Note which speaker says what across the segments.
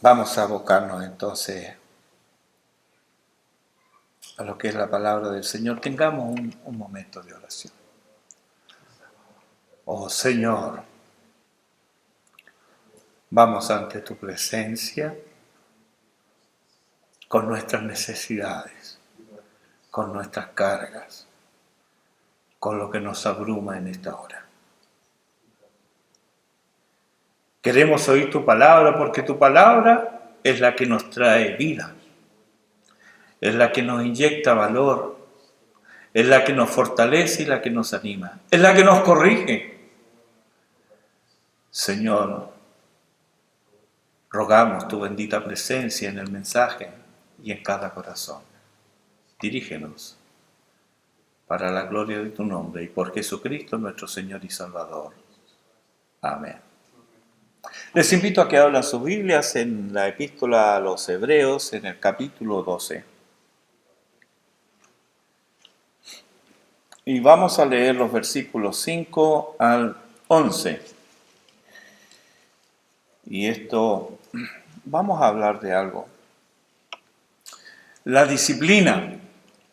Speaker 1: Vamos a abocarnos entonces a lo que es la palabra del Señor. Tengamos un momento de oración. Oh Señor, vamos ante tu presencia con nuestras necesidades, con nuestras cargas, con lo que nos abruma en esta hora. Queremos oír tu palabra porque tu palabra es la que nos trae vida, es la que nos inyecta valor, es la que nos fortalece y la que nos anima, es la que nos corrige. Señor, rogamos tu bendita presencia en el mensaje y en cada corazón. Dirígenos para la gloria de tu nombre y por Jesucristo nuestro Señor y Salvador. Amén. Les invito a que abran sus Biblias en la epístola a los Hebreos, en el capítulo 12. Y vamos a leer los versículos 5 al 11. Y esto, vamos a hablar de algo. La disciplina,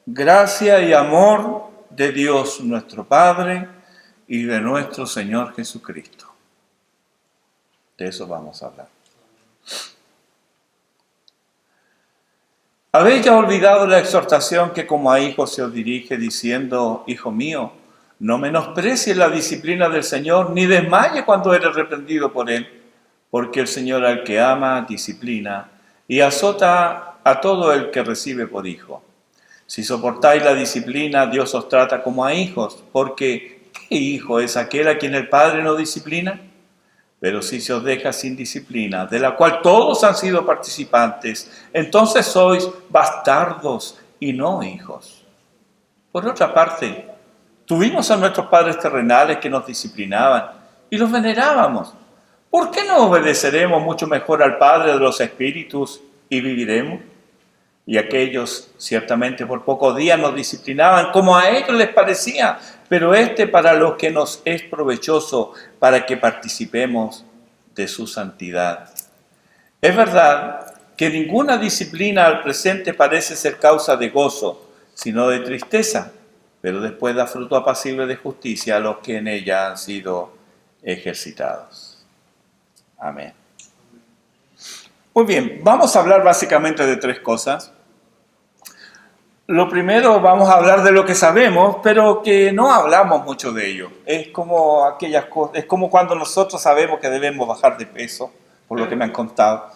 Speaker 1: gracia y amor de Dios nuestro Padre y de nuestro Señor Jesucristo. De eso vamos a hablar. ¿Habéis ya olvidado la exhortación que como a hijos se os dirige diciendo, hijo mío, no menosprecies la disciplina del Señor, ni desmaye cuando eres reprendido por Él? Porque el Señor al que ama, disciplina, y azota a todo el que recibe por hijo. Si soportáis la disciplina, Dios os trata como a hijos, porque ¿qué hijo es aquel a quien el Padre no disciplina? Pero si se os deja sin disciplina, de la cual todos han sido participantes, entonces sois bastardos y no hijos. Por otra parte, tuvimos a nuestros padres terrenales que nos disciplinaban y los venerábamos. ¿Por qué no obedeceremos mucho mejor al Padre de los Espíritus y viviremos? Y aquellos ciertamente por pocos días nos disciplinaban como a ellos les parecía, pero para los que nos es provechoso, para que participemos de su santidad. Es verdad que ninguna disciplina al presente parece ser causa de gozo, sino de tristeza, pero después da fruto apacible de justicia a los que en ella han sido ejercitados. Amén. Muy bien, vamos a hablar básicamente de tres cosas. Lo primero, vamos a hablar de lo que sabemos, pero que no hablamos mucho de ello. Es como aquellas cosas, es como cuando nosotros sabemos que debemos bajar de peso, por lo que me han contado.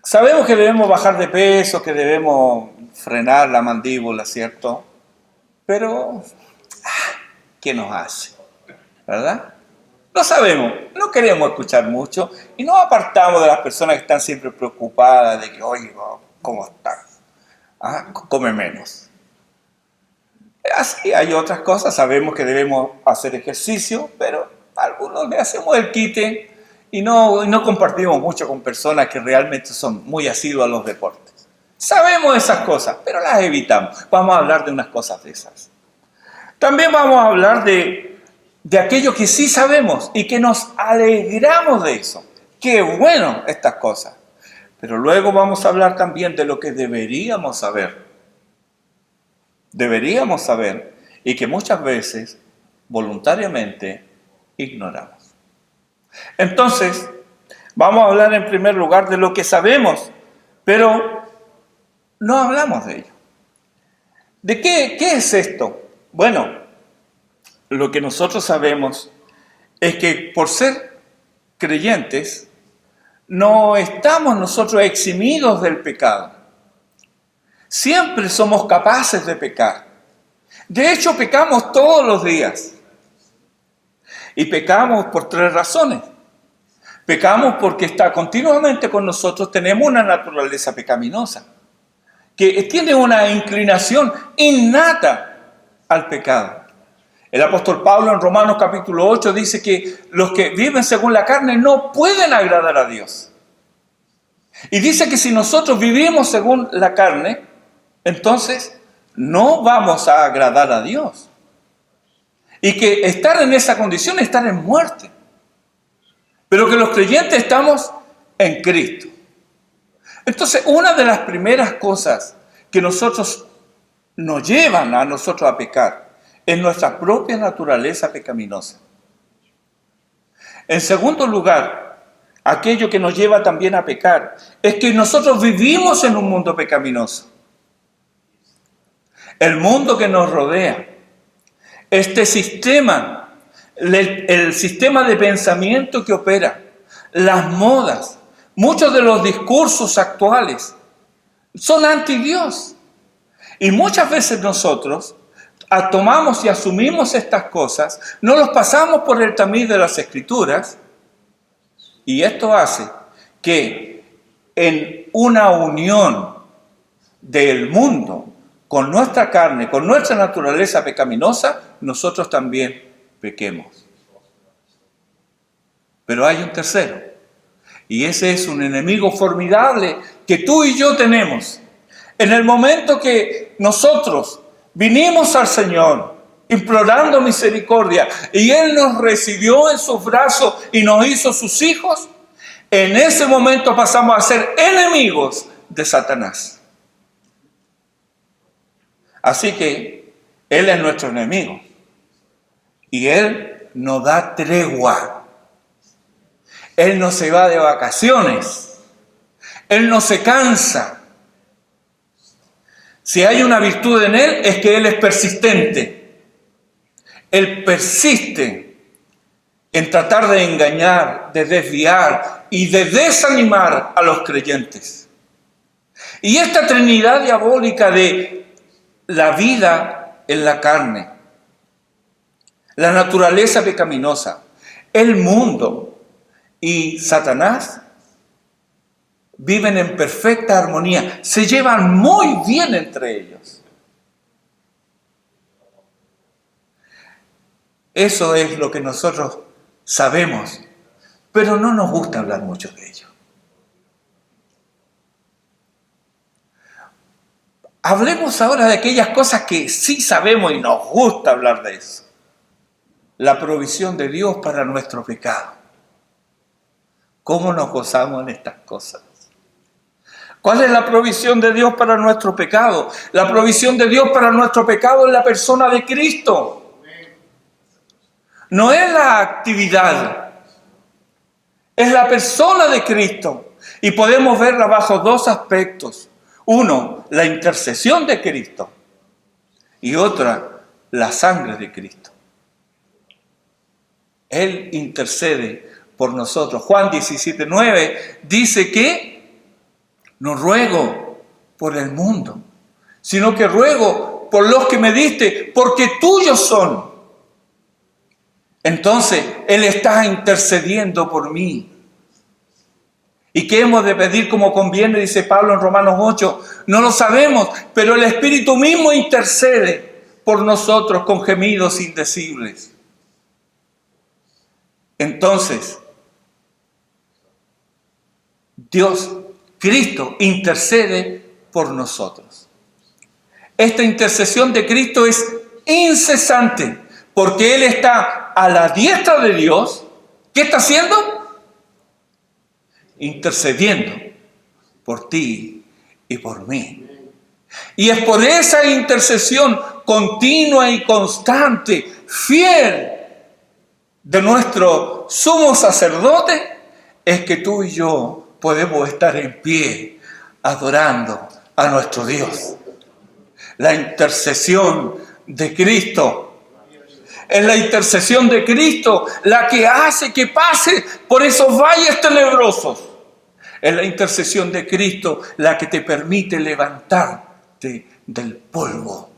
Speaker 1: Sabemos que debemos bajar de peso, que debemos frenar la mandíbula, ¿cierto? Pero, ¿qué nos hace? ¿Verdad? Lo sabemos, no queremos escuchar mucho y nos apartamos de las personas que están siempre preocupadas de que, oye, ¿cómo están? Come menos. Así hay otras cosas, sabemos que debemos hacer ejercicio, pero a algunos le hacemos el quite y no compartimos mucho con personas que realmente son muy asiduas a los deportes. Sabemos esas cosas, pero las evitamos. Vamos a hablar de unas cosas de esas. También vamos a hablar de aquello que sí sabemos y que nos alegramos de eso. ¡Qué bueno estas cosas! Pero luego vamos a hablar también de lo que deberíamos saber. Deberíamos saber y que muchas veces voluntariamente ignoramos. Entonces, vamos a hablar en primer lugar de lo que sabemos, pero no hablamos de ello. ¿De qué es esto? Bueno, lo que nosotros sabemos es que por ser creyentes, no estamos nosotros eximidos del pecado. Siempre somos capaces de pecar. De hecho, pecamos todos los días. Y pecamos por tres razones. Pecamos porque está continuamente con nosotros, tenemos una naturaleza pecaminosa, que tiene una inclinación innata al pecado. El apóstol Pablo en Romanos capítulo 8 dice que los que viven según la carne no pueden agradar a Dios. Y dice que si nosotros vivimos según la carne, entonces no vamos a agradar a Dios. Y que estar en esa condición es estar en muerte. Pero que los creyentes estamos en Cristo. Entonces, una de las primeras cosas que nos llevan a nosotros a pecar es nuestra propia naturaleza pecaminosa. En segundo lugar, aquello que nos lleva también a pecar es que nosotros vivimos en un mundo pecaminoso. El mundo que nos rodea, este sistema, el sistema de pensamiento que opera, las modas, muchos de los discursos actuales son anti Dios. Y muchas veces nosotros tomamos y asumimos estas cosas, no los pasamos por el tamiz de las Escrituras, y esto hace que en una unión del mundo con nuestra carne, con nuestra naturaleza pecaminosa, nosotros también pequemos. Pero hay un tercero, y ese es un enemigo formidable que tú y yo tenemos. En el momento que nosotros vinimos al Señor implorando misericordia y Él nos recibió en sus brazos y nos hizo sus hijos, en ese momento pasamos a ser enemigos de Satanás. Así que Él es nuestro enemigo y Él no da tregua. Él no se va de vacaciones. Él no se cansa. Si hay una virtud en Él, es que Él es persistente. Él persiste en tratar de engañar, de desviar y de desanimar a los creyentes. Y esta trinidad diabólica de la vida en la carne, la naturaleza pecaminosa, el mundo y Satanás viven en perfecta armonía, se llevan muy bien entre ellos. Eso es lo que nosotros sabemos, pero no nos gusta hablar mucho de ello. Hablemos ahora de aquellas cosas que sí sabemos y nos gusta hablar de eso. La provisión de Dios para nuestro pecado. ¿Cómo nos gozamos en estas cosas? ¿Cuál es la provisión de Dios para nuestro pecado? La provisión de Dios para nuestro pecado es la persona de Cristo. No es la actividad, es la persona de Cristo. Y podemos verla bajo dos aspectos. Uno, la intercesión de Cristo. Y otra, la sangre de Cristo. Él intercede por nosotros. Juan 17:9 dice que no ruego por el mundo, sino que ruego por los que me diste, porque tuyos son. Entonces, Él está intercediendo por mí. ¿Y qué hemos de pedir como conviene? Dice Pablo en Romanos 8. No lo sabemos, pero el Espíritu mismo intercede por nosotros con gemidos indecibles. Entonces, Cristo intercede por nosotros. Esta intercesión de Cristo es incesante, porque Él está a la diestra de Dios. ¿Qué está haciendo? Intercediendo por ti y por mí. Y es por esa intercesión continua y constante, fiel, de nuestro sumo sacerdote, es que tú y yo podemos estar en pie adorando a nuestro Dios. La intercesión de Cristo. Es la intercesión de Cristo la que hace que pase por esos valles tenebrosos. Es la intercesión de Cristo la que te permite levantarte del polvo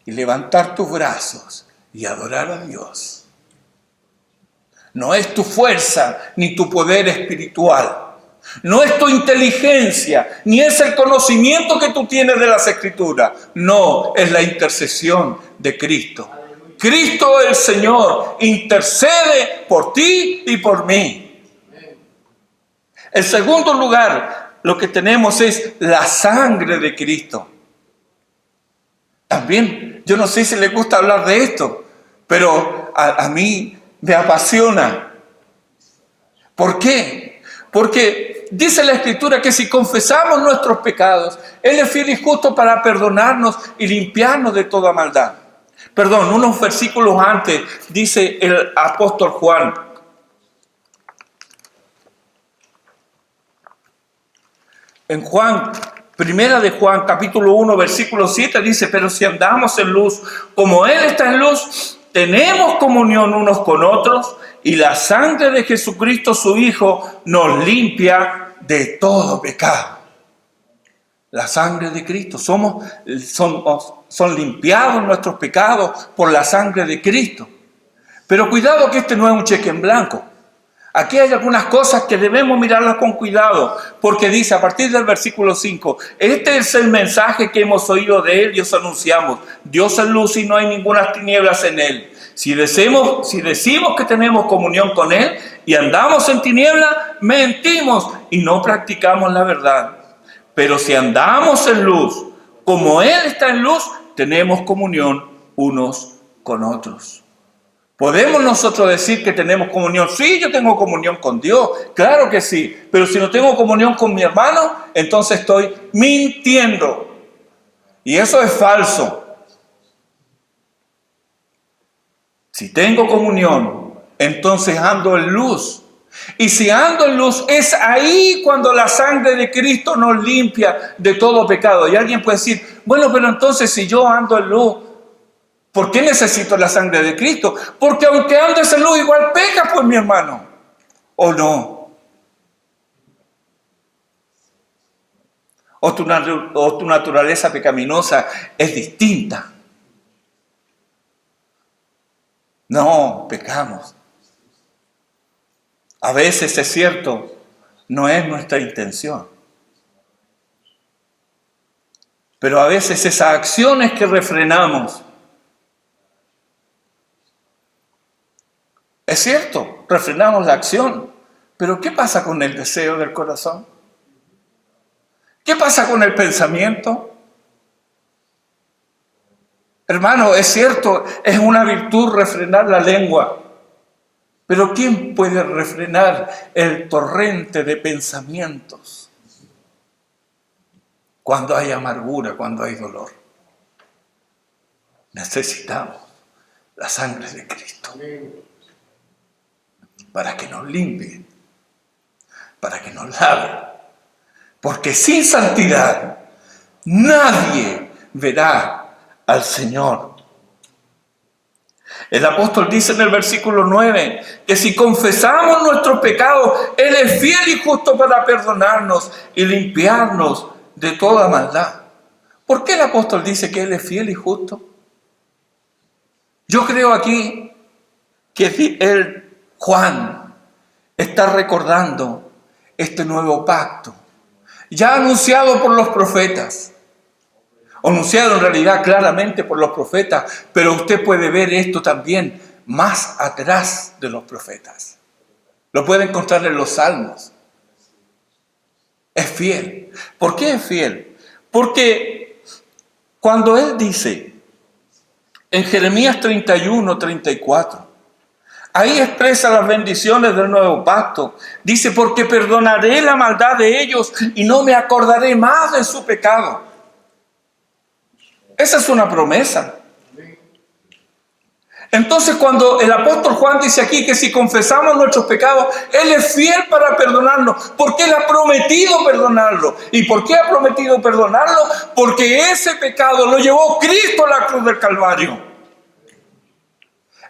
Speaker 1: y levantar tus brazos y adorar a Dios. No es tu fuerza ni tu poder espiritual. No es tu inteligencia, ni es el conocimiento que tú tienes de las Escrituras. No, es la intercesión de Cristo. Cristo el Señor intercede por ti y por mí. En segundo lugar, lo que tenemos es la sangre de Cristo. También, yo no sé si les gusta hablar de esto, pero a mí me apasiona. ¿Por qué? Porque dice la Escritura que si confesamos nuestros pecados, Él es fiel y justo para perdonarnos y limpiarnos de toda maldad. Perdón, unos versículos antes dice el apóstol Juan. En Juan, primera de Juan, capítulo 1, versículo 7 dice: pero si andamos en luz, como Él está en luz, tenemos comunión unos con otros, y la sangre de Jesucristo, su Hijo, nos limpia de todo pecado. La sangre de Cristo, son limpiados nuestros pecados por la sangre de Cristo. Pero cuidado que este no es un cheque en blanco. Aquí hay algunas cosas que debemos mirarlas con cuidado, porque dice a partir del versículo 5, este es el mensaje que hemos oído de Él y os anunciamos. Dios es luz y no hay ninguna tinieblas en Él. Si decimos que tenemos comunión con Él y andamos en tinieblas, mentimos y no practicamos la verdad. Pero si andamos en luz, como Él está en luz, tenemos comunión unos con otros. ¿Podemos nosotros decir que tenemos comunión? Sí, yo tengo comunión con Dios, claro que sí. Pero si no tengo comunión con mi hermano, entonces estoy mintiendo. Y eso es falso. Si tengo comunión, entonces ando en luz. Y si ando en luz, es ahí cuando la sangre de Cristo nos limpia de todo pecado. Y alguien puede decir, bueno, pero entonces si yo ando en luz, ¿por qué necesito la sangre de Cristo? Porque aunque andes en luz, igual peca, pues, mi hermano. ¿O no? ¿O tu naturaleza pecaminosa es distinta? No, pecamos. A veces es cierto, no es nuestra intención. Pero a veces esas acciones que refrenamos, es cierto, refrenamos la acción, pero ¿qué pasa con el deseo del corazón? ¿Qué pasa con el pensamiento? Hermano, es cierto, es una virtud refrenar la lengua, pero ¿quién puede refrenar el torrente de pensamientos cuando hay amargura, cuando hay dolor? Necesitamos la sangre de Cristo para que nos limpie, para que nos lave, porque sin santidad nadie verá al Señor. El apóstol dice en el versículo 9 que si confesamos nuestros pecados, Él es fiel y justo para perdonarnos y limpiarnos de toda maldad. ¿Por qué el apóstol dice que Él es fiel y justo? Yo creo aquí que Juan, está recordando este nuevo pacto, ya anunciado por los profetas. Anunciado en realidad claramente por los profetas, pero usted puede ver esto también más atrás de los profetas. Lo puede encontrar en los Salmos. Es fiel. ¿Por qué es fiel? Porque cuando Él dice en Jeremías 31, 34, ahí expresa las bendiciones del nuevo pacto. Dice, porque perdonaré la maldad de ellos y no me acordaré más de su pecado. Esa es una promesa. Entonces, cuando el apóstol Juan dice aquí que si confesamos nuestros pecados, Él es fiel para perdonarnos, porque Él ha prometido perdonarlo. ¿Y por qué ha prometido perdonarlo? Porque ese pecado lo llevó Cristo a la cruz del Calvario.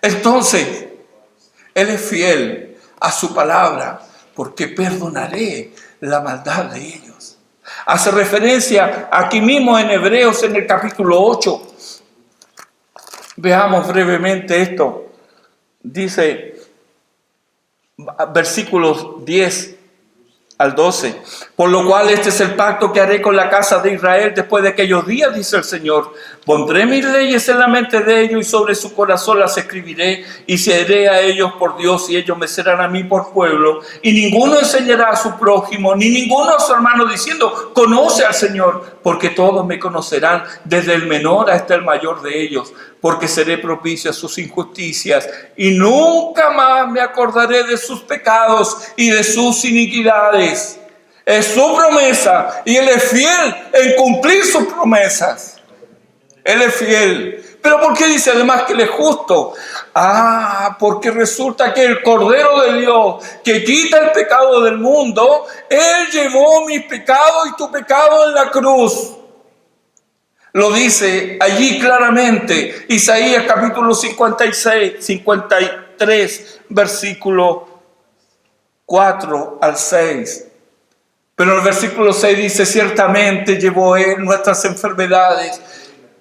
Speaker 1: Entonces, Él es fiel a su palabra, porque perdonaré la maldad de ellos. Hace referencia aquí mismo en Hebreos en el capítulo 8. Veamos brevemente esto. Dice, versículos 10 al 12. Por lo cual este es el pacto que haré con la casa de Israel después de aquellos días, dice el Señor. Pondré mis leyes en la mente de ellos y sobre su corazón las escribiré y seré a ellos por Dios y ellos me serán a mí por pueblo. Y ninguno enseñará a su prójimo ni ninguno a su hermano diciendo, conoce al Señor, porque todos me conocerán, desde el menor hasta el mayor de ellos, porque seré propicio a sus injusticias y nunca más me acordaré de sus pecados y de sus iniquidades. Es su promesa y Él es fiel en cumplir sus promesas. Él es fiel. ¿Pero por qué dice además que Él es justo? Porque resulta que el Cordero de Dios que quita el pecado del mundo, Él llevó mis pecados y tu pecado en la cruz. Lo dice allí claramente Isaías capítulo 53, versículo 4 al 6. Pero el versículo 6 dice: ciertamente llevó Él nuestras enfermedades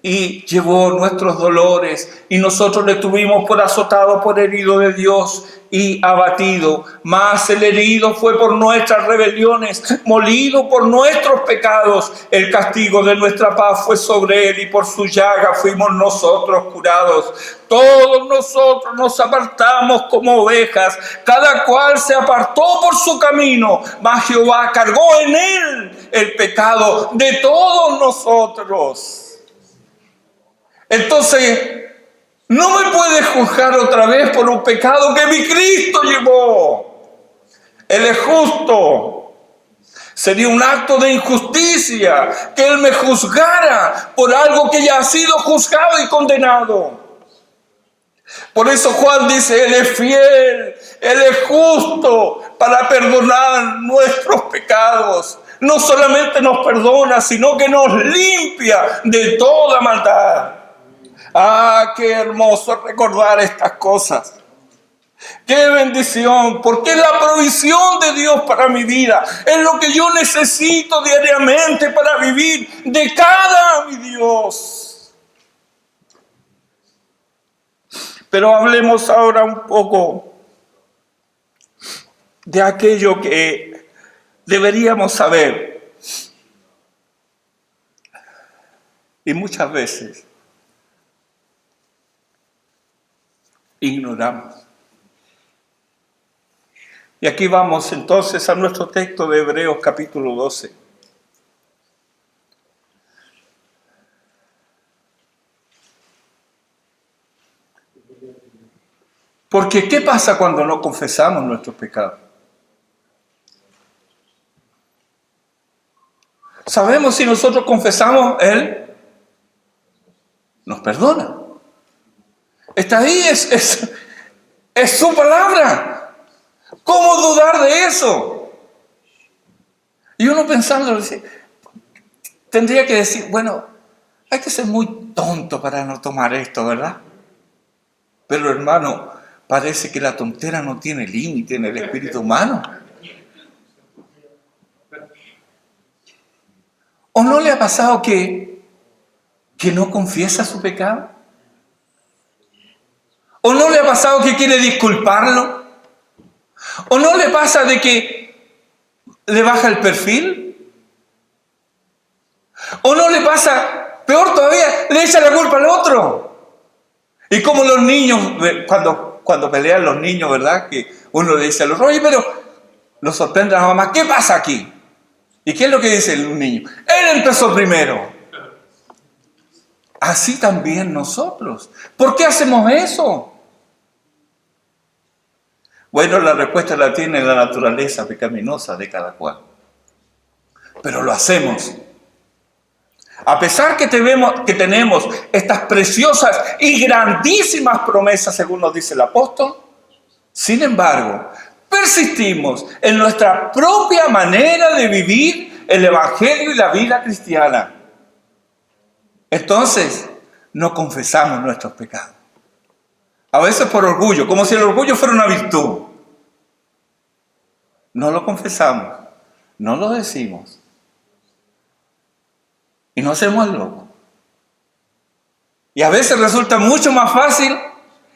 Speaker 1: y llevó nuestros dolores, y nosotros le tuvimos por azotado, por herido de Dios y abatido. Mas el herido fue por nuestras rebeliones, molido por nuestros pecados. El castigo de nuestra paz fue sobre Él, y por su llaga fuimos nosotros curados. Todos nosotros nos apartamos como ovejas, cada cual se apartó por su camino, mas Jehová cargó en Él el pecado de todos nosotros. Entonces, no me puedes juzgar otra vez por un pecado que mi Cristo llevó. Él es justo. Sería un acto de injusticia que Él me juzgara por algo que ya ha sido juzgado y condenado. Por eso Juan dice: Él es fiel, Él es justo para perdonar nuestros pecados. No solamente nos perdona, sino que nos limpia de toda maldad. Qué hermoso recordar estas cosas. Qué bendición, porque es la provisión de Dios para mi vida. Es lo que yo necesito diariamente para vivir de cara a mi Dios. Pero hablemos ahora un poco de aquello que deberíamos saber. Y muchas veces ignoramos. Y aquí vamos entonces a nuestro texto de Hebreos capítulo 12. Porque ¿qué pasa cuando no confesamos nuestros pecados? Sabemos, si nosotros confesamos, Él nos perdona. Está ahí, es su palabra. ¿Cómo dudar de eso? Y uno pensando, tendría que decir, bueno, hay que ser muy tonto para no tomar esto, ¿verdad? Pero hermano, parece que la tontera no tiene límite en el espíritu humano. ¿O no le ha pasado que no confiesa su pecado? ¿O no le ha pasado que quiere disculparlo? ¿O no le pasa de que le baja el perfil? ¿O no le pasa, peor todavía, le echa la culpa al otro? Y como los niños, cuando pelean los niños, ¿verdad? Que uno le dice a los otros: oye, pero lo sorprende a la mamá, ¿qué pasa aquí? ¿Y qué es lo que dice el niño? Él empezó primero. Así también nosotros. ¿Por qué hacemos eso? Bueno, la respuesta la tiene la naturaleza pecaminosa de cada cual. Pero lo hacemos. A pesar que tenemos estas preciosas y grandísimas promesas, según nos dice el apóstol, sin embargo, persistimos en nuestra propia manera de vivir el Evangelio y la vida cristiana. Entonces, no confesamos nuestros pecados. A veces por orgullo, como si el orgullo fuera una virtud. No lo confesamos, no lo decimos. Y no hacemos el loco. Y a veces resulta mucho más fácil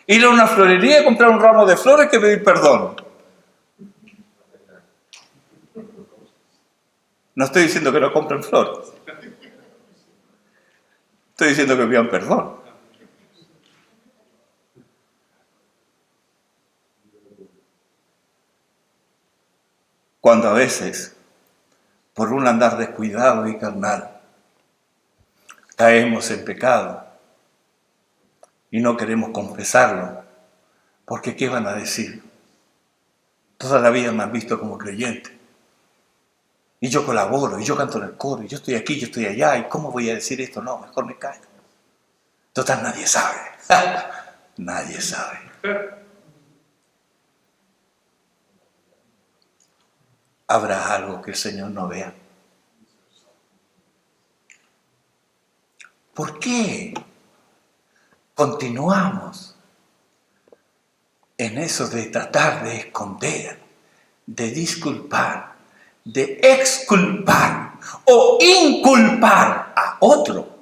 Speaker 1: ir a una florería y comprar un ramo de flores que pedir perdón. No estoy diciendo que no compren flores. Estoy diciendo que pidan perdón. Cuando a veces, por un andar descuidado y carnal, caemos en pecado y no queremos confesarlo, porque ¿qué van a decir? Toda la vida me han visto como creyente. Y yo colaboro, y yo canto en el coro, y yo estoy aquí, yo estoy allá, y ¿cómo voy a decir esto? No, mejor me callo. Total, nadie sabe. Nadie sabe. ¿Habrá algo que el Señor no vea? ¿Por qué continuamos en eso de tratar de esconder, de disculpar, de exculpar o inculpar a otro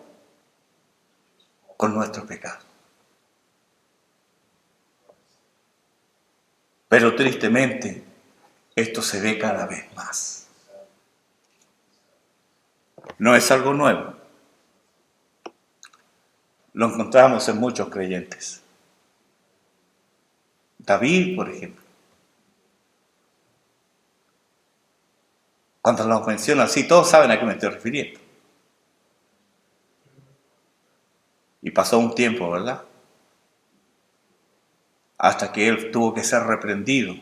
Speaker 1: con nuestro pecado? Pero tristemente, esto se ve cada vez más. No es algo nuevo. Lo encontramos en muchos creyentes. David, por ejemplo. Cuando lo menciono así, todos saben a qué me estoy refiriendo. Y pasó un tiempo, ¿verdad? Hasta que él tuvo que ser reprendido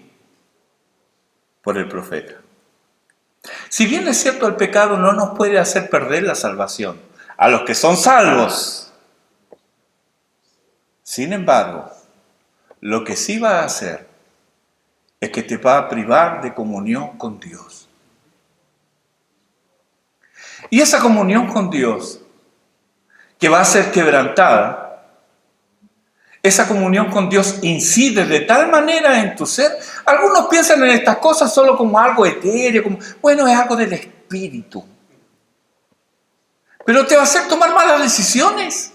Speaker 1: por el profeta. Si bien es cierto, el pecado no nos puede hacer perder la salvación a los que son salvos. Sin embargo, lo que sí va a hacer es que te va a privar de comunión con Dios. Y esa comunión con Dios, que va a ser quebrantada, esa comunión con Dios incide de tal manera en tu ser. Algunos piensan en estas cosas solo como algo etéreo, como, bueno, es algo del espíritu. Pero te va a hacer tomar malas decisiones.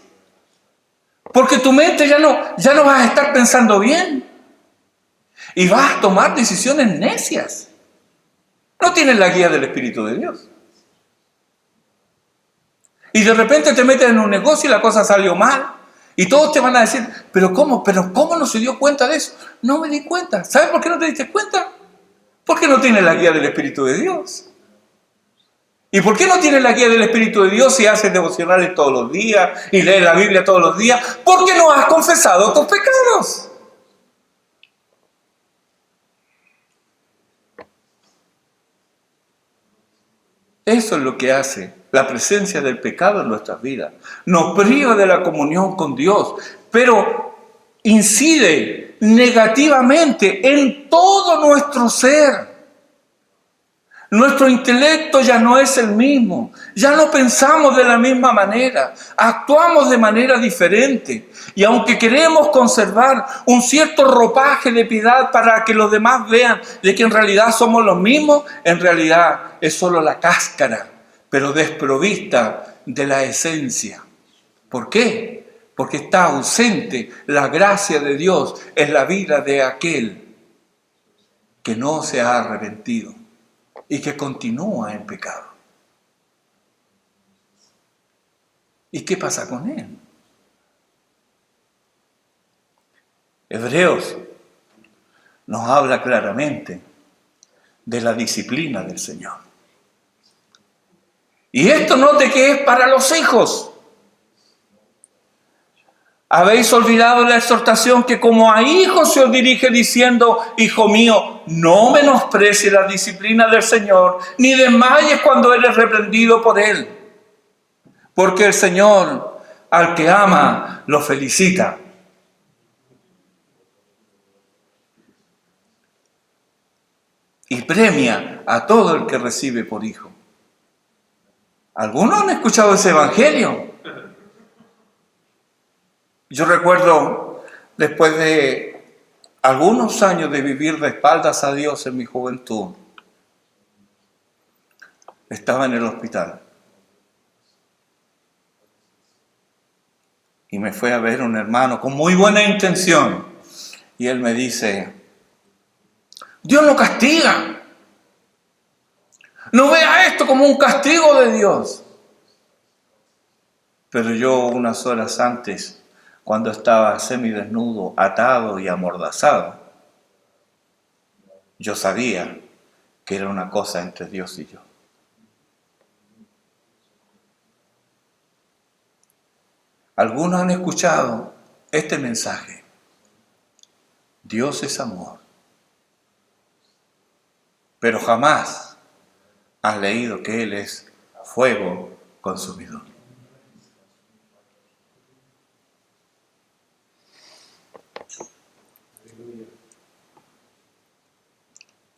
Speaker 1: Porque tu mente ya no vas a estar pensando bien. Y vas a tomar decisiones necias. No tienes la guía del Espíritu de Dios. Y de repente te metes en un negocio y la cosa salió mal. Y todos te van a decir, ¿pero cómo no se dio cuenta de eso? No me di cuenta. ¿Sabes por qué no te diste cuenta? Porque no tienes la guía del Espíritu de Dios. ¿Y por qué no tienes la guía del Espíritu de Dios si haces devocionales todos los días y lees la Biblia todos los días? Porque no has confesado tus pecados. Eso es lo que hace la presencia del pecado en nuestras vidas. Nos priva de la comunión con Dios, pero incide negativamente en todo nuestro ser. Nuestro intelecto ya no es el mismo, ya no pensamos de la misma manera, actuamos de manera diferente. Y aunque queremos conservar un cierto ropaje de piedad para que los demás vean de que en realidad somos los mismos, en realidad es solo la cáscara, pero desprovista de la esencia. ¿Por qué? Porque está ausente la gracia de Dios en la vida de aquel que no se ha arrepentido y que continúa en pecado. ¿Y qué pasa con él? Hebreos nos habla claramente de la disciplina del Señor. Y esto note que es para los hijos. Habéis olvidado la exhortación que como a hijos se os dirige diciendo, hijo mío, no menosprecies la disciplina del Señor, ni desmayes cuando eres reprendido por Él. Porque el Señor, al que ama, lo felicita. Y premia a todo el que recibe por hijo. ¿Algunos han escuchado ese evangelio? Yo recuerdo, después de algunos años de vivir de espaldas a Dios en mi juventud, estaba en el hospital. Y me fue a ver un hermano con muy buena intención. Y él me dice, Dios no castiga. No vea esto como un castigo de Dios. Pero yo unas horas antes, cuando estaba semidesnudo, atado y amordazado, yo sabía que era una cosa entre Dios y yo. Algunos han escuchado este mensaje. Dios es amor. Pero jamás has leído que Él es fuego consumidor.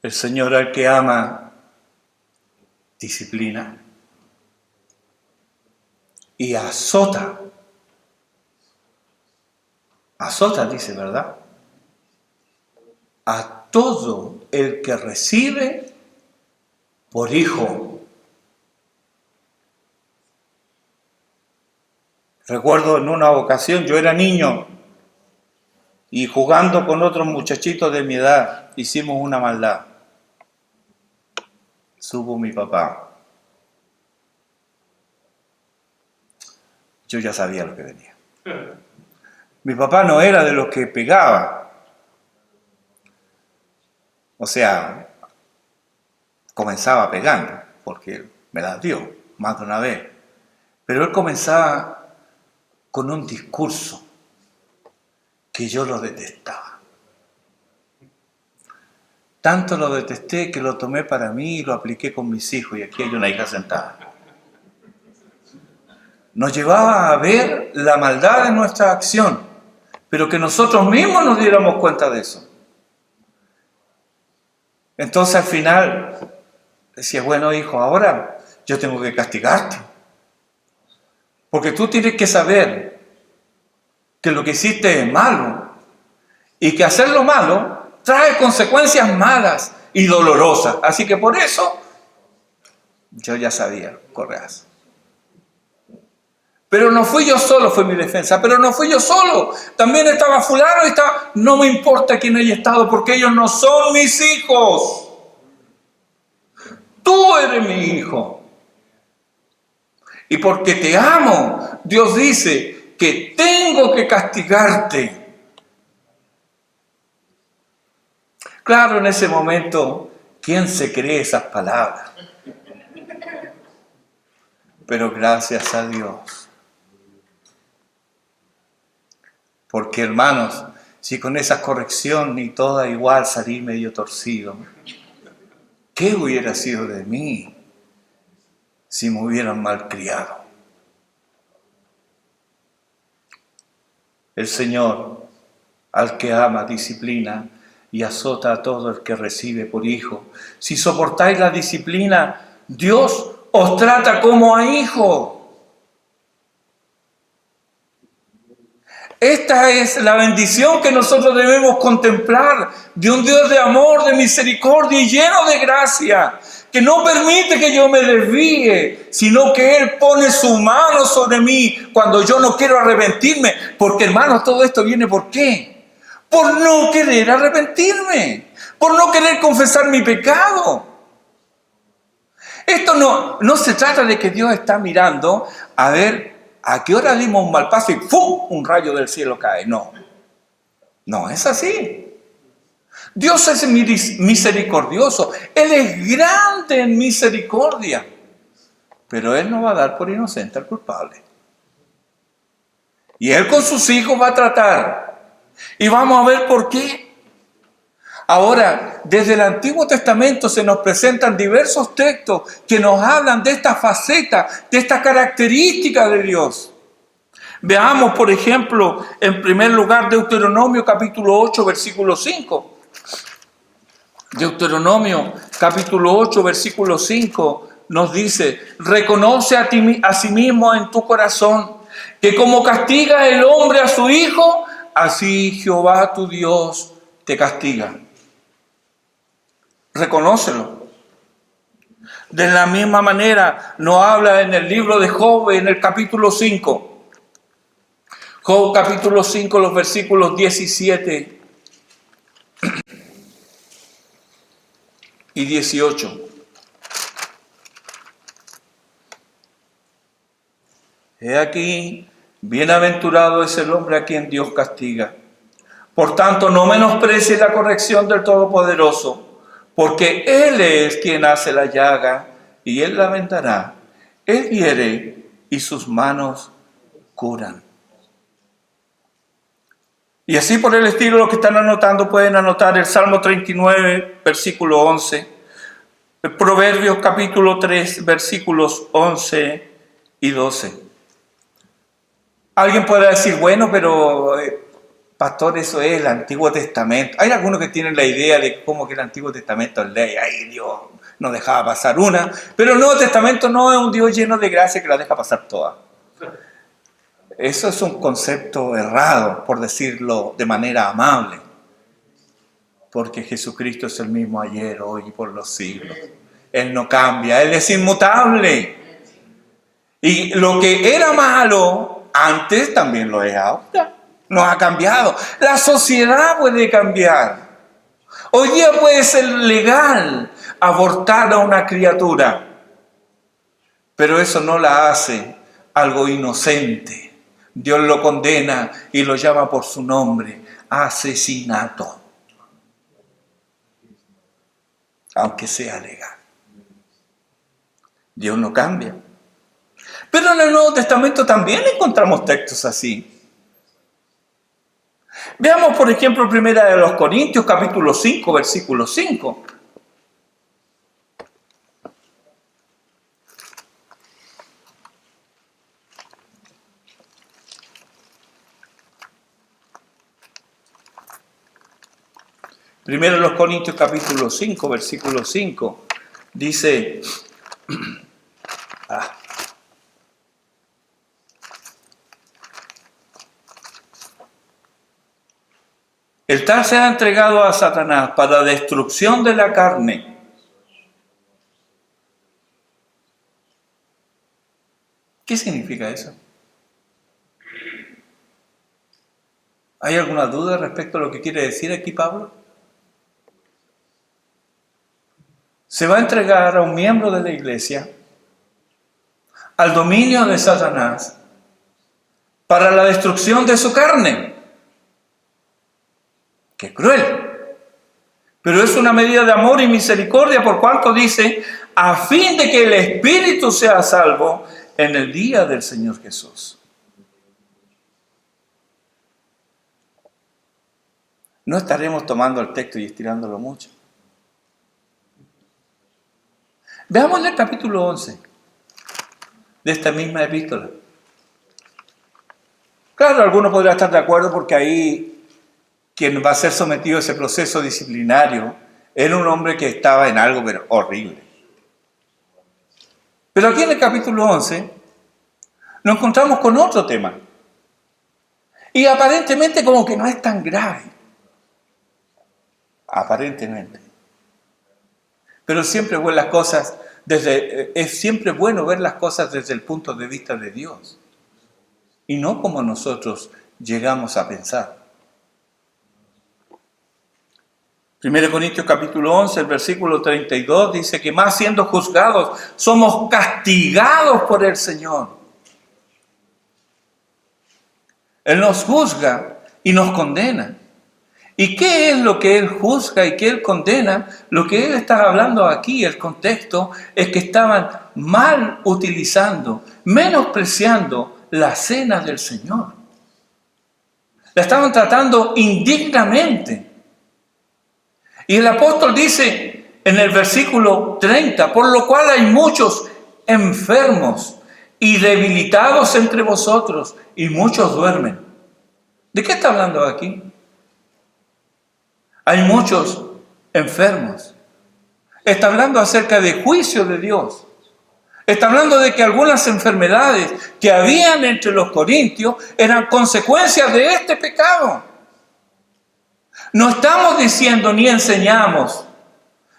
Speaker 1: El Señor al que ama, disciplina y azota. Azota, dice, ¿verdad? A todo el que recibe por hijo. Recuerdo en una ocasión, yo era niño y jugando con otros muchachitos de mi edad, hicimos una maldad. Supo mi papá. Yo ya sabía lo que venía. Mi papá no era de los que pegaba. O sea, comenzaba pegando, porque me las dio más de una vez. Pero él comenzaba con un discurso que yo lo detestaba. Tanto lo detesté que lo tomé para mí y lo apliqué con mis hijos, y aquí hay una hija sentada. Nos llevaba a ver la maldad de nuestra acción, pero que nosotros mismos nos diéramos cuenta de eso. Entonces al final decía, bueno hijo, ahora yo tengo que castigarte. Porque tú tienes que saber que lo que hiciste es malo y que hacer lo malo trae consecuencias malas y dolorosas. Así que por eso yo ya sabía, Correas. Pero no fui yo solo, fue mi defensa, pero no fui yo solo. También estaba fulano y estaba... No me importa quién haya estado porque ellos no son mis hijos. Tú eres mi hijo. Y porque te amo, Dios dice que tengo que castigarte. Claro, en ese momento, ¿quién se cree esas palabras? Pero gracias a Dios. Porque hermanos, si con esa corrección ni toda igual salí medio torcido, ¿qué hubiera sido de mí si me hubieran malcriado? El Señor, al que ama, disciplina y azota a todo el que recibe por hijo. Si soportáis la disciplina, Dios os trata como a hijos. Esta es la bendición que nosotros debemos contemplar de un Dios de amor, de misericordia y lleno de gracia, que no permite que yo me desvíe, sino que Él pone su mano sobre mí cuando yo no quiero arrepentirme. Porque hermanos, todo esto viene ¿por qué? Por no querer arrepentirme, por no querer confesar mi pecado. Esto no se trata de que Dios está mirando a ver a qué hora dimos un mal paso y ¡pum! Un rayo del cielo cae. No es así. Dios es misericordioso. Él es grande en misericordia. Pero Él no va a dar por inocente al culpable. Y Él con sus hijos va a tratar. Y vamos a ver por qué. Ahora, desde el Antiguo Testamento se nos presentan diversos textos que nos hablan de esta faceta, de esta característica de Dios. Veamos, por ejemplo, en primer lugar, Deuteronomio capítulo 8, versículo 5. Deuteronomio capítulo 8, versículo 5 nos dice: reconoce a sí mismo en tu corazón que como castiga el hombre a su hijo, así Jehová tu Dios te castiga. Reconócelo. De la misma manera nos habla en el libro de Job, en el capítulo 5. Job capítulo 5, los versículos 17 y 18. He aquí, bienaventurado es el hombre a quien Dios castiga. Por tanto, no menosprecies la corrección del Todopoderoso, porque Él es quien hace la llaga y Él la vendará. Él hiere y sus manos curan. Y así por el estilo, los que están anotando pueden anotar el Salmo 39, versículo 11. Proverbios capítulo 3, versículos 11 y 12. Alguien podrá decir, bueno, pero pastor, eso es el Antiguo Testamento. Hay algunos que tienen la idea de cómo que el Antiguo Testamento es ley. Ay, Dios no dejaba pasar una. Pero el Nuevo Testamento no es un Dios lleno de gracia que la deja pasar toda. Eso es un concepto errado, por decirlo de manera amable. Porque Jesucristo es el mismo ayer, hoy y por los siglos. Él no cambia, Él es inmutable. Y lo que era malo antes también lo es ahora. No ha cambiado. La sociedad puede cambiar. Hoy día puede ser legal abortar a una criatura, pero eso no la hace algo inocente. Dios lo condena y lo llama por su nombre, asesinato, aunque sea legal. Dios no cambia. Pero en el Nuevo Testamento también encontramos textos así. Veamos, por ejemplo, 1 Corintios, capítulo 5, versículo 5. Primero Corintios, capítulo 5, versículo 5. Dice... El tal será entregado a Satanás para destrucción de la carne. ¿Qué significa eso? ¿Hay alguna duda respecto a lo que quiere decir aquí Pablo? Se va a entregar a un miembro de la iglesia al dominio de Satanás para la destrucción de su carne. ¡Qué cruel! Pero es una medida de amor y misericordia, por cuanto dice, a fin de que el espíritu sea salvo en el día del Señor Jesús. No estaremos tomando el texto y estirándolo mucho. Veamos el capítulo 11 de esta misma epístola. Claro, alguno podrá estar de acuerdo porque ahí quien va a ser sometido a ese proceso disciplinario era un hombre que estaba en algo pero horrible. Pero aquí en el capítulo 11 nos encontramos con otro tema. Y aparentemente como que no es tan grave. Aparentemente. Pero siempre es siempre bueno ver las cosas desde el punto de vista de Dios. Y no como nosotros llegamos a pensar. 1 Corintios capítulo 11, el versículo 32 dice que más siendo juzgados, somos castigados por el Señor. Él nos juzga y nos condena. ¿Y qué es lo que Él juzga y que Él condena? Lo que Él está hablando aquí, el contexto, es que estaban mal utilizando, menospreciando la cena del Señor. La estaban tratando indignamente. Y el apóstol dice en el versículo 30, por lo cual hay muchos enfermos y debilitados entre vosotros, y muchos duermen. ¿De qué está hablando aquí? Hay muchos enfermos. Está hablando acerca de juicio de Dios. Está hablando de que algunas enfermedades que habían entre los corintios eran consecuencias de este pecado. No estamos diciendo ni enseñamos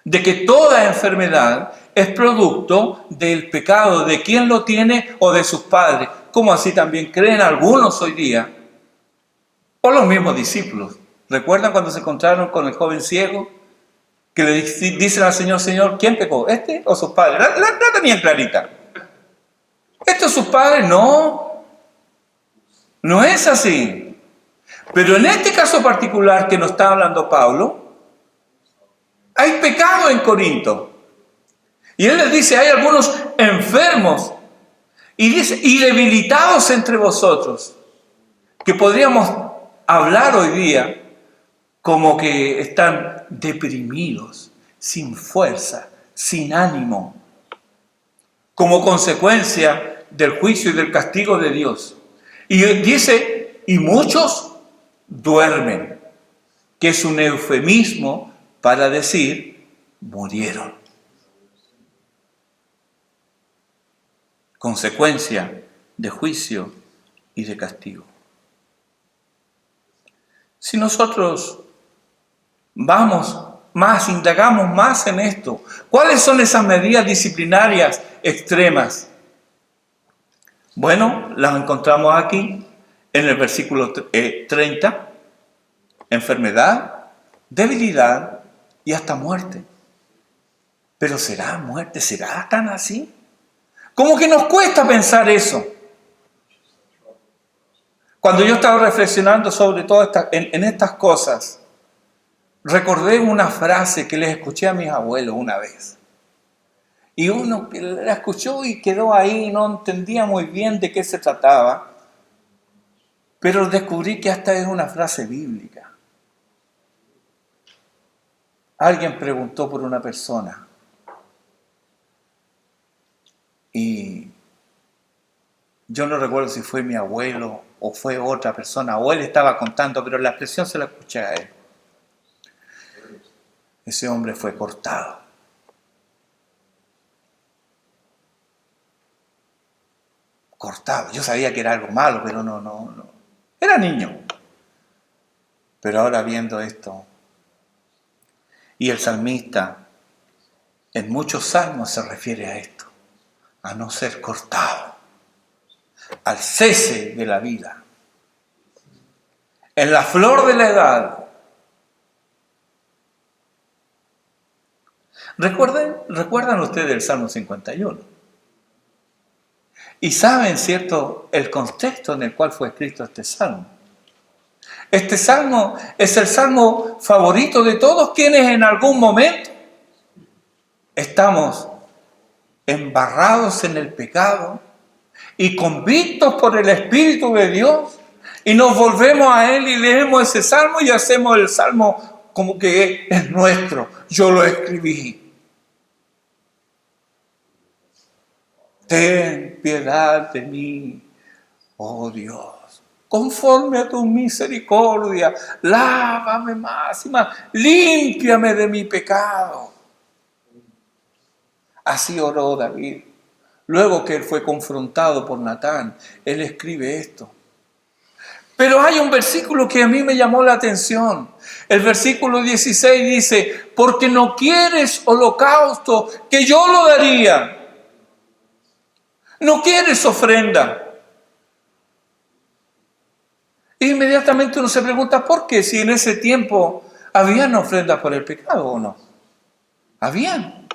Speaker 1: de que toda enfermedad es producto del pecado de quien lo tiene o de sus padres, como así también creen algunos hoy día, o los mismos discípulos. ¿Recuerdan cuando se encontraron con el joven ciego? Que le dicen al Señor, Señor, ¿quién pecó? ¿Este o sus padres? La tenían clarita. ¿Estos sus padres? No. No es así. Pero en este caso particular que nos está hablando Pablo, hay pecado en Corinto. Y él les dice, hay algunos enfermos y dice, y debilitados entre vosotros, que podríamos hablar hoy día como que están deprimidos, sin fuerza, sin ánimo, como consecuencia del juicio y del castigo de Dios. Y dice, y muchos duermen, que es un eufemismo para decir, murieron. Consecuencia de juicio y de castigo. Si nosotros indagamos más en esto, ¿cuáles son esas medidas disciplinarias extremas? Bueno, las encontramos aquí en el versículo 30, enfermedad, debilidad y hasta muerte. Pero ¿será muerte? ¿Será tan así? ¿Cómo que nos cuesta pensar eso? Cuando yo estaba reflexionando sobre todo en estas cosas, recordé una frase que les escuché a mis abuelos una vez. Y uno la escuchó y quedó ahí, no entendía muy bien de qué se trataba, pero descubrí que hasta es una frase bíblica. Alguien preguntó por una persona y yo no recuerdo si fue mi abuelo o fue otra persona, o él estaba contando, pero la expresión se la escuché a él. Ese hombre fue cortado. Cortado. Yo sabía que era algo malo, pero no. Era niño. Pero ahora viendo esto, y el salmista en muchos salmos se refiere a esto, a no ser cortado, al cese de la vida, en la flor de la edad. ¿Recuerdan ustedes el Salmo 51? Y saben, ¿cierto?, el contexto en el cual fue escrito este salmo. Este salmo es el salmo favorito de todos quienes en algún momento estamos embarrados en el pecado y convictos por el Espíritu de Dios, y nos volvemos a Él y leemos ese salmo y hacemos el salmo como que es nuestro. Yo lo escribí. Ten piedad de mí, oh Dios, conforme a tu misericordia, lávame más y más, límpiame de mi pecado. Así oró David. Luego que él fue confrontado por Natán, él escribe esto. Pero hay un versículo que a mí me llamó la atención. El versículo 16 dice, porque no quieres holocausto, que yo lo daría. No quieres ofrenda. E inmediatamente uno se pregunta, ¿por qué? Si en ese tiempo habían ofrendas por el pecado o no. Habían.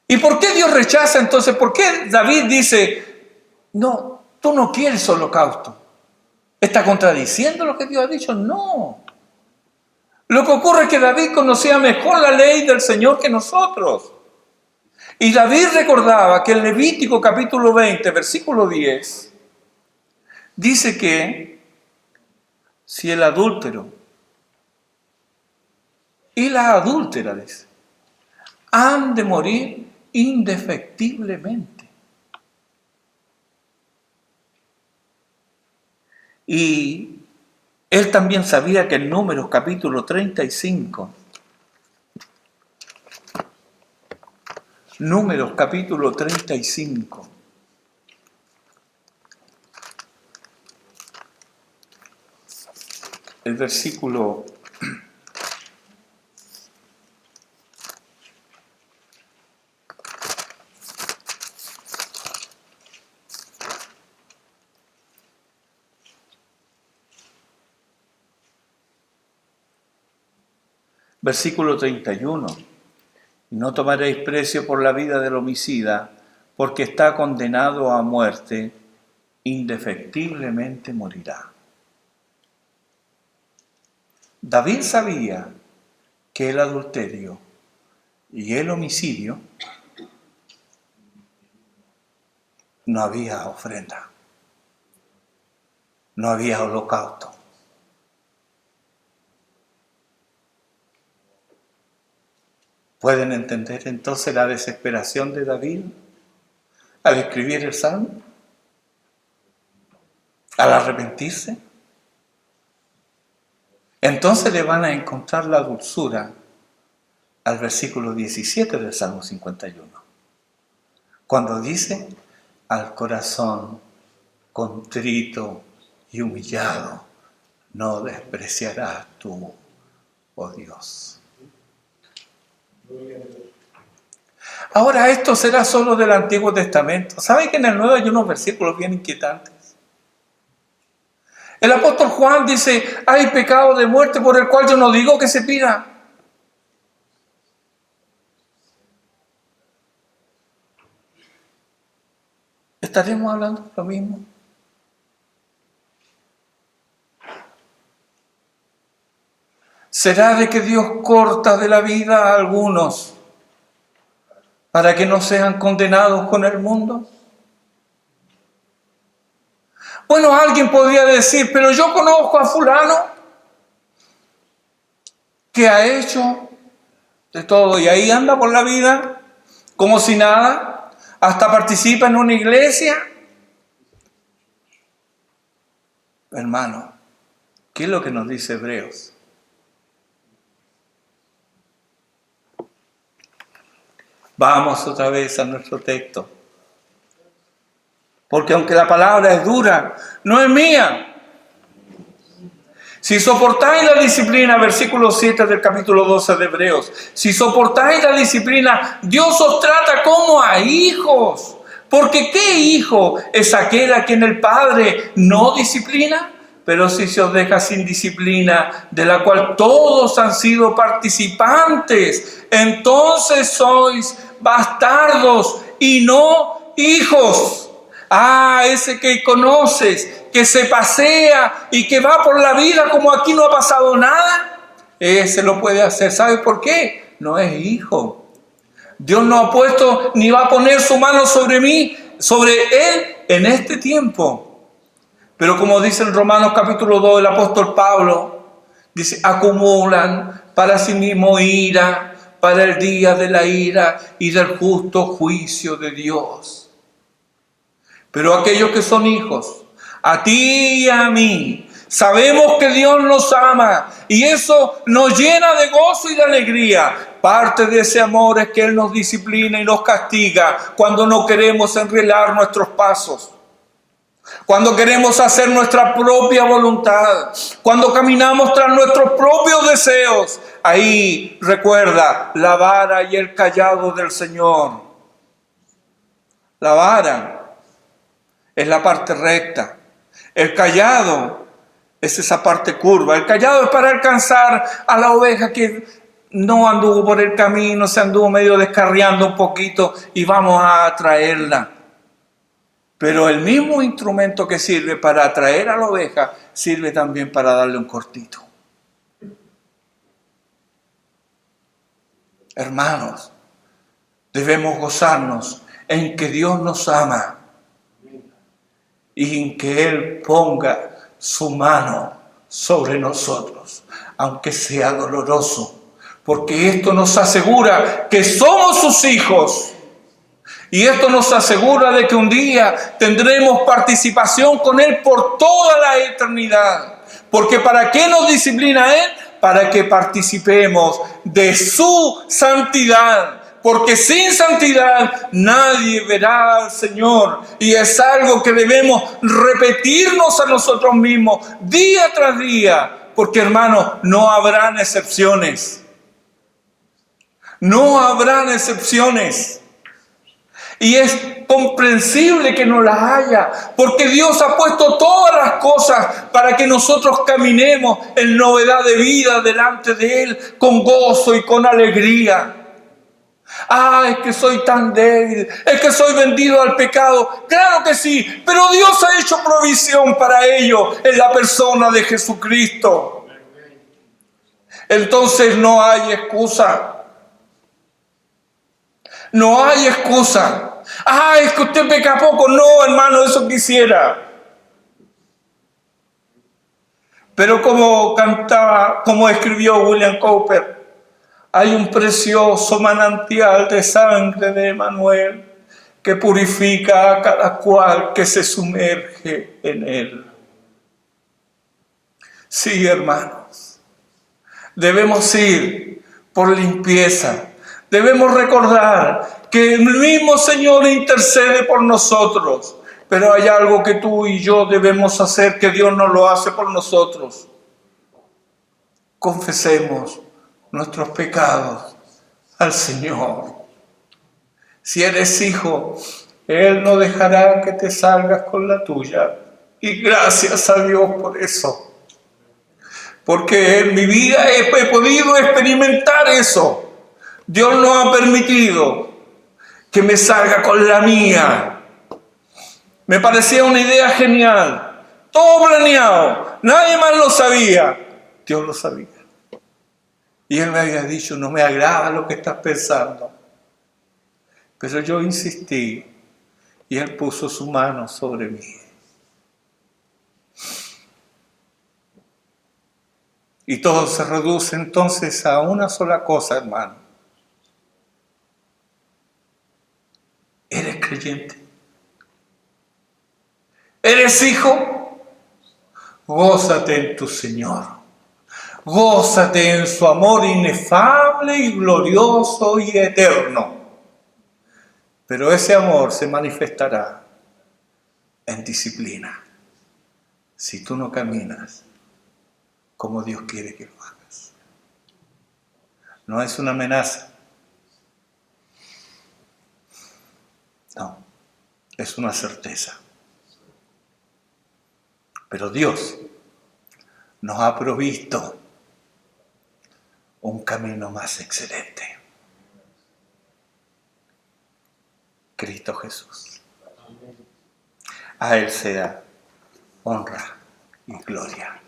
Speaker 1: ¿Y por qué Dios rechaza entonces? ¿Por qué David dice, no, tú no quieres holocausto? ¿Está contradiciendo lo que Dios ha dicho? No. Lo que ocurre es que David conocía mejor la ley del Señor que nosotros. Y David recordaba que en Levítico capítulo 20, versículo 10, dice que si el adúltero y la adúltera, dice, han de morir indefectiblemente. Y él también sabía que en Números capítulo 35, Números capítulo 35, el versículo 31. Y no tomaréis precio por la vida del homicida, porque está condenado a muerte, indefectiblemente morirá. David sabía que el adulterio y el homicidio no había ofrenda, no había holocausto. ¿Pueden entender entonces la desesperación de David al escribir el Salmo? ¿Al arrepentirse? Entonces le van a encontrar la dulzura al versículo 17 del Salmo 51, cuando dice: al corazón contrito y humillado no despreciarás tú, oh Dios. Ahora, esto será solo del Antiguo Testamento. ¿Sabe que en el Nuevo hay unos versículos bien inquietantes? El apóstol Juan dice: hay pecado de muerte por el cual yo no digo que se pida. ¿Estaremos hablando de lo mismo? ¿Será de que Dios corta de la vida a algunos para que no sean condenados con el mundo? Bueno, alguien podría decir: pero yo conozco a fulano que ha hecho de todo y ahí anda por la vida como si nada, hasta participa en una iglesia. Hermano, ¿qué es lo que nos dice Hebreos? Vamos otra vez a nuestro texto. Porque aunque la palabra es dura, no es mía. Si soportáis la disciplina, versículo 7 del capítulo 12 de Hebreos, si soportáis la disciplina, Dios os trata como a hijos. Porque ¿qué hijo es aquel a quien el Padre no disciplina? Pero si se os deja sin disciplina, de la cual todos han sido participantes, entonces sois bastardos y no hijos. Ah, ese que conoces, que se pasea y que va por la vida como aquí no ha pasado nada, ese lo puede hacer. ¿Sabe por qué? No es hijo. Dios no ha puesto ni va a poner su mano sobre mí, sobre él en este tiempo. Pero como dice en Romanos capítulo 2 el apóstol Pablo, dice: acumulan para sí mismo ira para el día de la ira y del justo juicio de Dios. Pero aquellos que son hijos, a ti y a mí, sabemos que Dios nos ama y eso nos llena de gozo y de alegría. Parte de ese amor es que Él nos disciplina y nos castiga cuando no queremos enrelar nuestros pasos, cuando queremos hacer nuestra propia voluntad, cuando caminamos tras nuestros propios deseos. Ahí recuerda la vara y el cayado del Señor. La vara es la parte recta. El cayado es esa parte curva. El cayado es para alcanzar a la oveja que no anduvo por el camino, se anduvo medio descarriando un poquito y vamos a atraerla. Pero el mismo instrumento que sirve para atraer a la oveja sirve también para darle un cortito. Hermanos, debemos gozarnos en que Dios nos ama y en que Él ponga su mano sobre nosotros, aunque sea doloroso, porque esto nos asegura que somos sus hijos. Y esto nos asegura de que un día tendremos participación con Él por toda la eternidad. Porque ¿para qué nos disciplina Él? Para que participemos de su santidad. Porque sin santidad nadie verá al Señor. Y es algo que debemos repetirnos a nosotros mismos día tras día. Porque, hermanos, no habrán excepciones. No habrán excepciones. Y es comprensible que no las haya, porque Dios ha puesto todas las cosas para que nosotros caminemos en novedad de vida delante de Él, con gozo y con alegría. Ah, es que soy tan débil, es que soy vendido al pecado. Claro que sí, pero Dios ha hecho provisión para ello en la persona de Jesucristo. Entonces no hay excusa. No hay excusa. Ah, es que usted peca poco. No, hermano, eso quisiera. Pero como cantaba, como escribió William Cowper, hay un precioso manantial de sangre de Emmanuel que purifica a cada cual que se sumerge en él. Sí, hermanos, debemos ir por limpieza. Debemos recordar que el mismo Señor intercede por nosotros, pero hay algo que tú y yo debemos hacer que Dios no lo hace por nosotros. Confesemos nuestros pecados al Señor. Si eres hijo, Él no dejará que te salgas con la tuya. Y gracias a Dios por eso. Porque en mi vida he podido experimentar eso. Dios no ha permitido que me salga con la mía. Me parecía una idea genial. Todo planeado. Nadie más lo sabía. Dios lo sabía. Y Él me había dicho, no me agrada lo que estás pensando. Pero yo insistí y Él puso su mano sobre mí. Y todo se reduce entonces a una sola cosa, hermano. ¿Eres creyente? ¿Eres hijo? Gózate en tu Señor. Gózate en su amor inefable y glorioso y eterno. Pero ese amor se manifestará en disciplina si tú no caminas como Dios quiere que lo hagas. No es una amenaza. No, es una certeza. Pero Dios nos ha provisto un camino más excelente. Cristo Jesús. A Él sea honra y gloria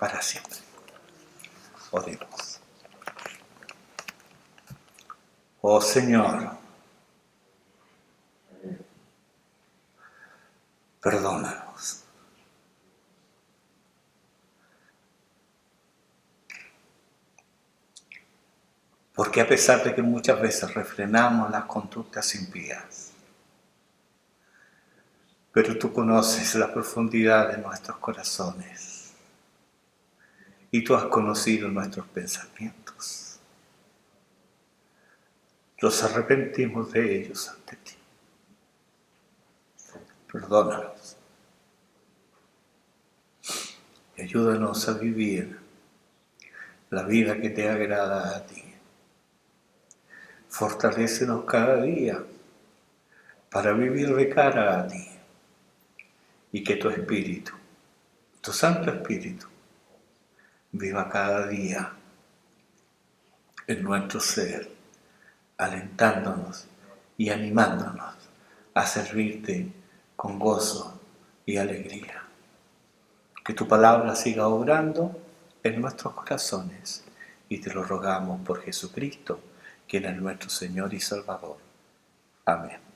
Speaker 1: para siempre. Oremos. Oh Señor, perdónanos. Porque a pesar de que muchas veces refrenamos las conductas impías, pero tú conoces la profundidad de nuestros corazones y tú has conocido nuestros pensamientos. Nos arrepentimos de ellos ante ti. Perdónanos y ayúdanos a vivir la vida que te agrada a ti. Fortalécenos cada día para vivir de cara a ti y que tu Espíritu, tu Santo Espíritu, viva cada día en nuestro ser, alentándonos y animándonos a servirte con gozo y alegría. Que tu palabra siga obrando en nuestros corazones y te lo rogamos por Jesucristo, quien es nuestro Señor y Salvador. Amén.